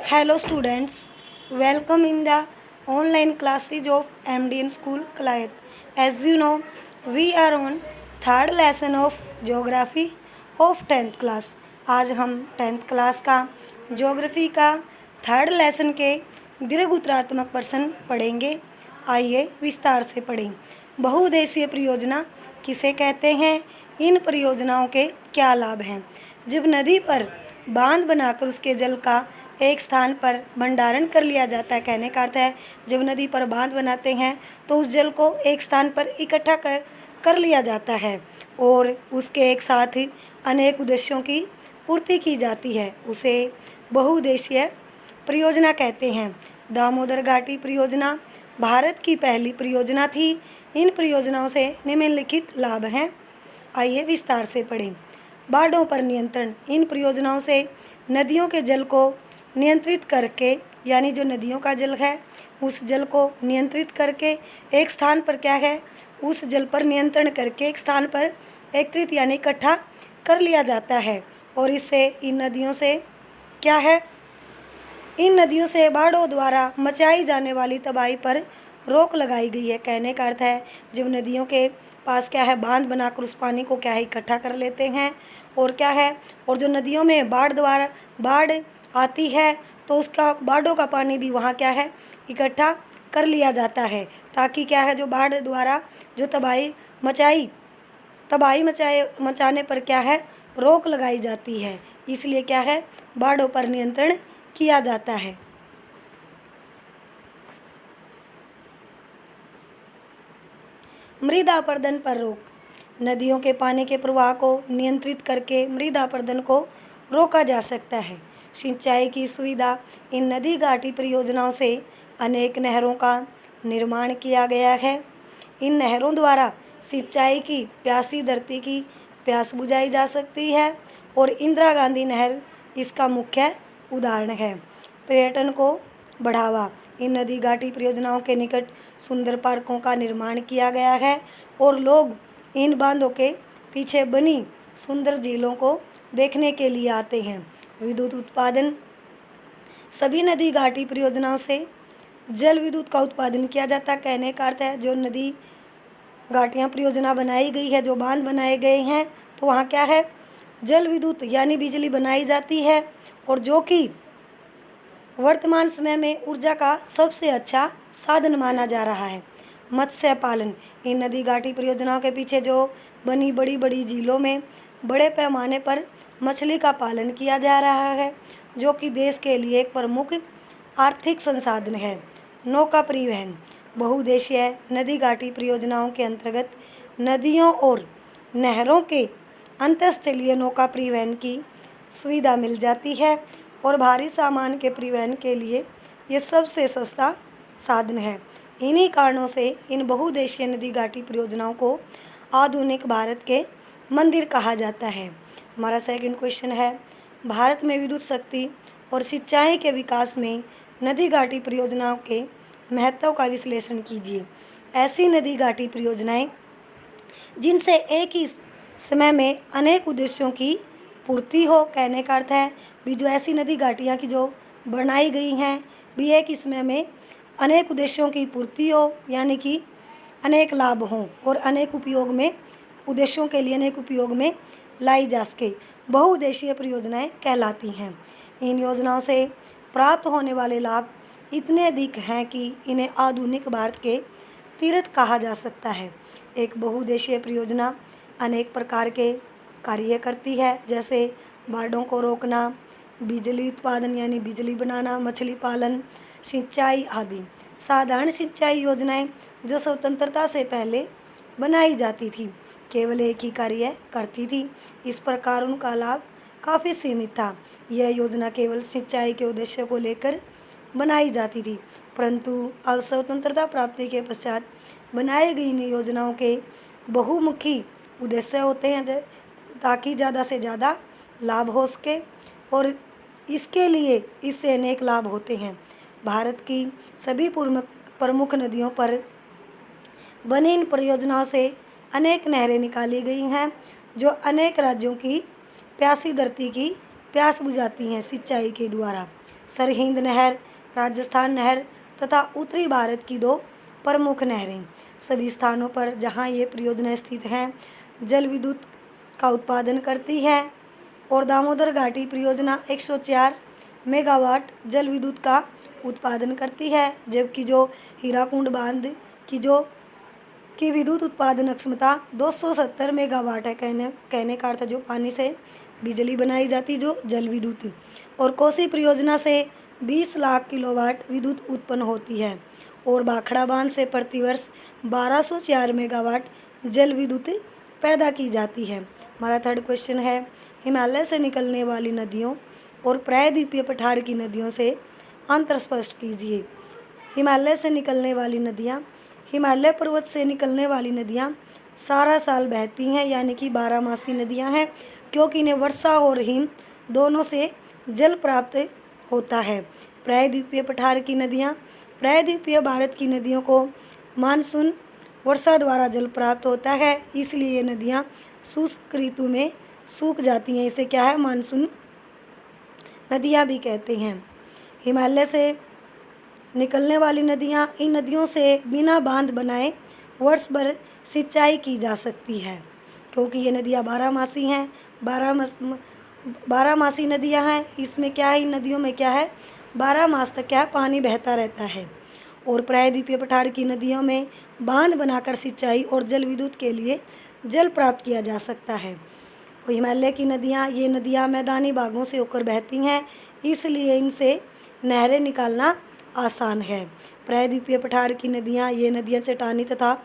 Hello students, welcome in the online classes of MDN School Kalayat. As you know, we are on third lesson of Geography of 10th class. आज हम 10th class का geography का third lesson के दीर्घ उत्तरात्मक प्रश्न पढ़ेंगे। आइए विस्तार से पढ़ें। बहुउद्देशीय परियोजना किसे कहते हैं? इन परियोजनाओं के क्या लाभ हैं? जब नदी पर बांध बनाकर उसके जल का एक स्थान पर भंडारण कर लिया जाता है, कहने का अर्थ है जब नदी पर बांध बनाते हैं तो उस जल को एक स्थान पर इकट्ठा कर लिया जाता है और उसके एक साथ ही अनेक उद्देश्यों की पूर्ति की जाती है, उसे बहुउद्देशीय परियोजना कहते हैं। दामोदर घाटी परियोजना भारत की पहली परियोजना थी। इन परियोजनाओं से निम्नलिखित लाभ हैं। आइए विस्तार से पढ़ें। बाढ़ों पर नियंत्रण। इन परियोजनाओं से नदियों के जल को नियंत्रित करके, यानी जो नदियों का जल है उस जल को नियंत्रित करके एक स्थान पर क्या है, उस जल पर नियंत्रण करके एक स्थान पर एकत्रित यानी इकट्ठा कर लिया जाता है और इससे इन नदियों से क्या है, इन नदियों से बाढ़ों द्वारा मचाई जाने वाली तबाही पर रोक लगाई गई है। कहने का अर्थ है जब नदियों के पास क्या है, बांध बनाकर उस पानी को क्या है इकट्ठा कर लेते हैं और क्या है, और जो नदियों में बाढ़ आती है तो उसका बाढ़ों का पानी भी वहाँ क्या है इकट्ठा कर लिया जाता है, ताकि क्या है जो बाढ़ द्वारा जो तबाही मचाने पर क्या है रोक लगाई जाती है। इसलिए क्या है बाढ़ों पर नियंत्रण किया जाता है। मृदा अपरदन पर रोक। नदियों के पानी के प्रवाह को नियंत्रित करके मृदा अपरदन को रोका जा सकता है। सिंचाई की सुविधा। इन नदी घाटी परियोजनाओं से अनेक नहरों का निर्माण किया गया है। इन नहरों द्वारा सिंचाई की प्यासी धरती की प्यास बुझाई जा सकती है और इंदिरा गांधी नहर इसका मुख्य उदाहरण है। पर्यटन को बढ़ावा। इन नदी घाटी परियोजनाओं के निकट सुंदर पार्कों का निर्माण किया गया है और लोग इन बांधों के पीछे बनी सुंदर झीलों को देखने के लिए आते हैं। विद्युत उत्पादन। सभी नदी घाटी परियोजनाओं से जल विद्युत का उत्पादन किया जाता है। कहने का अर्थ है जो नदी घाटियाँ परियोजना बनाई गई है, जो बांध बनाए गए हैं, तो वहाँ क्या है जल विद्युत यानी बिजली बनाई जाती है और जो कि वर्तमान समय में ऊर्जा का सबसे अच्छा साधन माना जा रहा है। मत्स्य पालन। इन नदी घाटी परियोजनाओं के पीछे जो बनी बड़ी बड़ी झीलों में बड़े पैमाने पर मछली का पालन किया जा रहा है, जो कि देश के लिए एक प्रमुख आर्थिक संसाधन है। नौका परिवहन। बहुउद्देशीय नदी घाटी परियोजनाओं के अंतर्गत नदियों और नहरों के अंतरस्थलीय नौका परिवहन की सुविधा मिल जाती है और भारी सामान के परिवहन के लिए ये सबसे सस्ता साधन है। इन्हीं कारणों से इन बहुउद्देशीय नदी घाटी परियोजनाओं को आधुनिक भारत के मंदिर कहा जाता है। हमारा सेकंड क्वेश्चन है, भारत में विद्युत शक्ति और सिंचाई के विकास में नदी घाटी परियोजनाओं के महत्व का विश्लेषण कीजिए। ऐसी नदी घाटी परियोजनाएं जिनसे एक ही समय में अनेक उद्देश्यों की पूर्ति हो। कहने का अर्थ है भी जो ऐसी नदी घाटियाँ की जो बनाई गई हैं भी एक ही समय में अनेक उद्देश्यों की पूर्ति हो, यानी कि अनेक लाभ हों और अनेक उपयोग में उद्देश्यों के लिए अनेक उपयोग में लाई जा सके, बहुउद्देशीय परियोजनाएं कहलाती हैं। इन योजनाओं से प्राप्त होने वाले लाभ इतने अधिक हैं कि इन्हें आधुनिक भारत के तीर्थ कहा जा सकता है। एक बहुउद्देशीय परियोजना अनेक प्रकार के कार्य करती है, जैसे बाढ़ों को रोकना, बिजली उत्पादन यानी बिजली बनाना, मछली पालन, सिंचाई आदि। साधारण सिंचाई योजनाएं जो स्वतंत्रता से पहले बनाई जाती थी केवल एक ही कार्य करती थी, इस प्रकार उनका लाभ काफ़ी सीमित था। यह योजना केवल सिंचाई के उद्देश्य को लेकर बनाई जाती थी, परंतु अब स्वतंत्रता प्राप्ति के पश्चात बनाई गई इन योजनाओं के बहुमुखी उद्देश्य होते हैं ताकि ज़्यादा से ज़्यादा लाभ हो सके और इसके लिए इससे अनेक लाभ होते हैं। भारत की सभी प्रमुख नदियों पर बनी इन परियोजनाओं से अनेक नहरें निकाली गई हैं जो अनेक राज्यों की प्यासी धरती की प्यास बुझाती हैं सिंचाई के द्वारा। सरहिंद नहर, राजस्थान नहर तथा उत्तरी भारत की 2 प्रमुख नहरें। सभी स्थानों पर जहां ये परियोजना स्थित हैं जल विद्युत का उत्पादन करती है। और दामोदर घाटी परियोजना 104 मेगावाट जल विद्युत का उत्पादन करती है, जबकि जो हीराकुंड बांध की विद्युत उत्पादन क्षमता 270 मेगावाट है। कहने का अर्थ जो पानी से बिजली बनाई जाती जो जल विद्युत। और कोसी परियोजना से 20 लाख किलोवाट विद्युत उत्पन्न होती है। और भाखड़ा बांध से प्रतिवर्ष 1204 मेगावाट जल विद्युत पैदा की जाती है। हमारा थर्ड क्वेश्चन है, हिमालय से निकलने वाली नदियों और प्रायद्वीपीय पठार की नदियों से अंतर स्पष्ट कीजिए। हिमालय से निकलने वाली नदियाँ, हिमालय पर्वत से निकलने वाली नदियाँ सारा साल बहती हैं, यानी कि 12मासी नदियाँ हैं, क्योंकि इन्हें वर्षा और हिम दोनों से जल प्राप्त होता है। प्रायद्वीपीय पठार की नदियाँ, प्रायद्वीपीय भारत की नदियों को मानसून वर्षा द्वारा जल प्राप्त होता है, इसलिए ये नदियाँ शुष्क ऋतु में सूख जाती हैं। इसे क्या है, मानसून नदियाँ भी कहते हैं। हिमालय से निकलने वाली नदियाँ, इन नदियों से बिना बांध बनाए वर्ष भर सिंचाई की जा सकती है, क्योंकि ये नदियाँ 12मासी हैं। 12मासी नदियाँ हैं। इसमें क्या है, इन नदियों में क्या है, 12 मास तक क्या है, पानी बहता रहता है। और प्रायद्वीपीय पठार की नदियों में बांध बनाकर सिंचाई और जल विद्युत के लिए जल प्राप्त किया जा सकता है। और हिमालय की नदियाँ, ये नदियाँ मैदानी भागों से होकर बहती हैं, इसलिए इनसे नहरें निकालना आसान है। प्रायद्वीपीय पठार की नदियाँ, ये नदियाँ चट्टानी तथा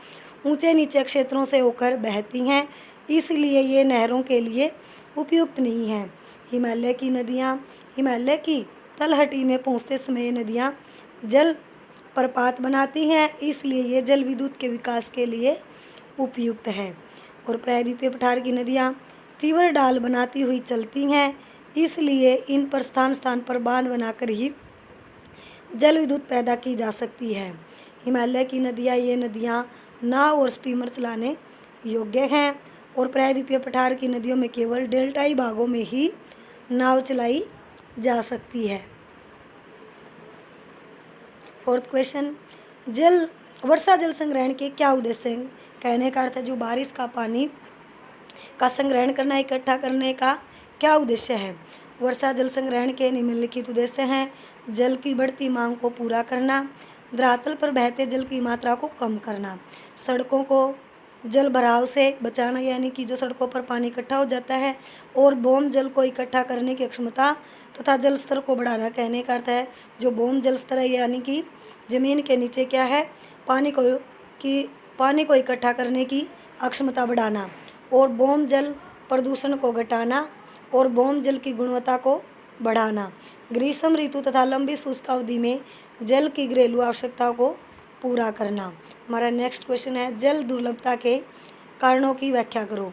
ऊंचे नीचे क्षेत्रों से होकर बहती हैं, इसलिए ये नहरों के लिए उपयुक्त नहीं हैं। हिमालय की नदियाँ, हिमालय की तलहटी में पहुँचते समय नदियाँ जल प्रपात बनाती हैं, इसलिए ये जल विद्युत के विकास के लिए उपयुक्त है। और प्रायद्वीपीय पठार की नदियाँ तीव्र ढाल बनाती हुई चलती हैं, इसलिए इन पर स्थान पर बांध बनाकर ही जल विद्युत पैदा की जा सकती है। हिमालय की नदियाँ, ये नदियाँ नाव और स्टीमर चलाने योग्य हैं। और प्रायद्वीपीय पठार की नदियों में केवल डेल्टाई भागों में ही नाव चलाई जा सकती है। फोर्थ क्वेश्चन, वर्षा जल संग्रहण के क्या उद्देश्य हैं। कहने का अर्थ है जो बारिश का पानी का संग्रहण करना, इकट्ठा करने का क्या उद्देश्य है। वर्षा जल संग्रहण के निम्नलिखित उद्देश्य हैं, जल की बढ़ती मांग को पूरा करना, धरातल पर बहते जल की मात्रा को कम करना, सड़कों को जल भराव से बचाना, यानी कि जो सड़कों पर पानी इकट्ठा हो जाता है, और बौम जल को इकट्ठा करने की क्षमता तथा जल स्तर को बढ़ाना। कहने का अर्थ है जो बौम जल स्तर है, यानी कि ज़मीन के नीचे क्या है, पानी को इकट्ठा करने की अक्षमता बढ़ाना, और बौम जल प्रदूषण को घटाना, और बौम जल की गुणवत्ता को बढ़ाना। ग्रीष्म ऋतु तथा लंबी शुष्क अवधि में जल की घरेलू आवश्यकताओं को पूरा करना। हमारा नेक्स्ट क्वेश्चन है, जल दुर्लभता के कारणों की व्याख्या करो।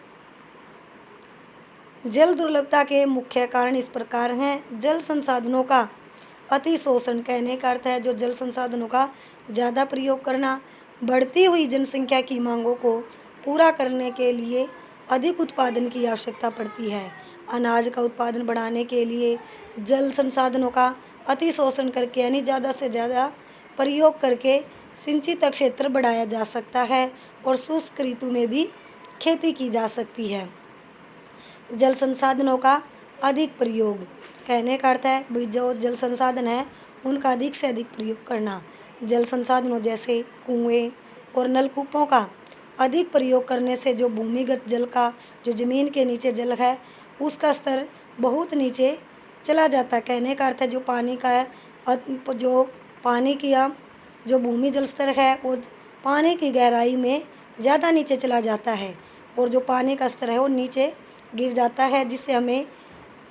जल दुर्लभता के मुख्य कारण इस प्रकार हैं, जल संसाधनों का अतिशोषण। कहने का अर्थ है जो जल संसाधनों का ज़्यादा प्रयोग करना, बढ़ती हुई जनसंख्या की मांगों को पूरा करने के लिए अधिक उत्पादन की आवश्यकता पड़ती है। अनाज का उत्पादन बढ़ाने के लिए जल संसाधनों का अतिशोषण करके, यानी ज़्यादा से ज़्यादा प्रयोग करके सिंचित क्षेत्र बढ़ाया जा सकता है, और शुष्क ऋतु में भी खेती की जा सकती है। जल संसाधनों का अधिक प्रयोग, कहने का अर्थ है भाई जो जल संसाधन है उनका अधिक से अधिक प्रयोग करना। जल संसाधनों जैसे कुएं और नलकूपों का अधिक प्रयोग करने से जो भूमिगत जल का, जो ज़मीन के नीचे जल है, उसका स्तर बहुत नीचे चला जाता है। कहने का अर्थ है जो पानी की जो भूमि जल स्तर है वो पानी की गहराई में ज़्यादा नीचे चला जाता है, और जो पानी का स्तर है वो नीचे गिर जाता है, जिससे हमें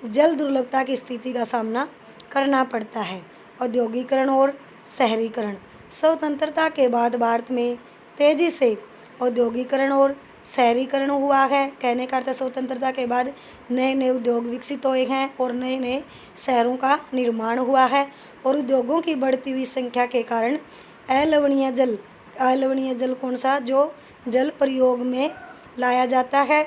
जल दुर्लभता की स्थिति का सामना करना पड़ता है। औद्योगिकरण और शहरीकरण, स्वतंत्रता के बाद भारत में तेज़ी से औद्योगिकरण और शहरीकरण हुआ है। कहने का अर्थ स्वतंत्रता के बाद नए नए उद्योग विकसित हुए हैं और नए नए शहरों का निर्माण हुआ है, और उद्योगों की बढ़ती हुई संख्या के कारण अलवणीय जल कौन सा, जो जल प्रयोग में लाया जाता है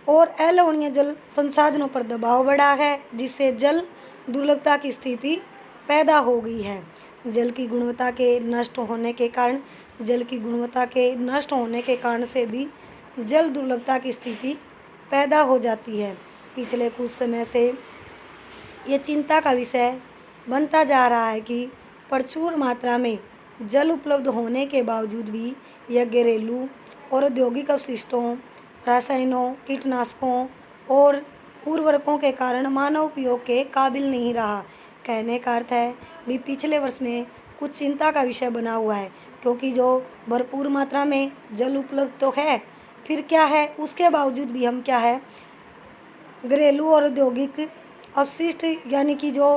और अलवणीय जल संसाधनों पर दबाव बढ़ा है, जिससे जल दुर्लभता की स्थिति पैदा हो गई है। जल की गुणवत्ता के नष्ट होने के कारण से भी जल दुर्लभता की स्थिति पैदा हो जाती है। पिछले कुछ समय से ये चिंता का विषय बनता जा रहा है कि प्रचुर मात्रा में जल उपलब्ध होने के बावजूद भी यह घरेलू और औद्योगिक अपशिष्टों, रसायनों, कीटनाशकों और उर्वरकों के कारण मानव उपयोग के काबिल नहीं रहा। कहने का अर्थ है भी पिछले वर्ष में कुछ चिंता का विषय बना हुआ है, क्योंकि जो भरपूर मात्रा में जल उपलब्ध तो है, फिर क्या है, उसके बावजूद भी हम क्या है, घरेलू और औद्योगिक अपशिष्ट यानी कि जो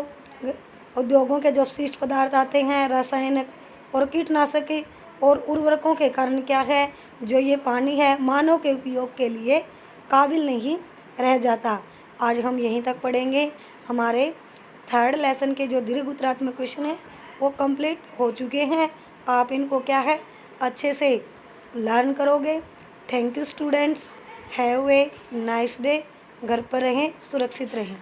उद्योगों के जो अपशिष्ट पदार्थ आते हैं, रासायनिक और कीटनाशक और उर्वरकों के कारण क्या है, जो ये पानी है मानव के उपयोग के लिए काबिल नहीं रह जाता। आज हम यहीं तक पढ़ेंगे। हमारे 3rd लेसन के जो दीर्घ उत्तरात्मक क्वेश्चन है वो कंप्लीट हो चुके हैं। आप इनको क्या है अच्छे से लर्न करोगे। Thank you students, have a nice day. घर पर रहें, सुरक्षित रहें।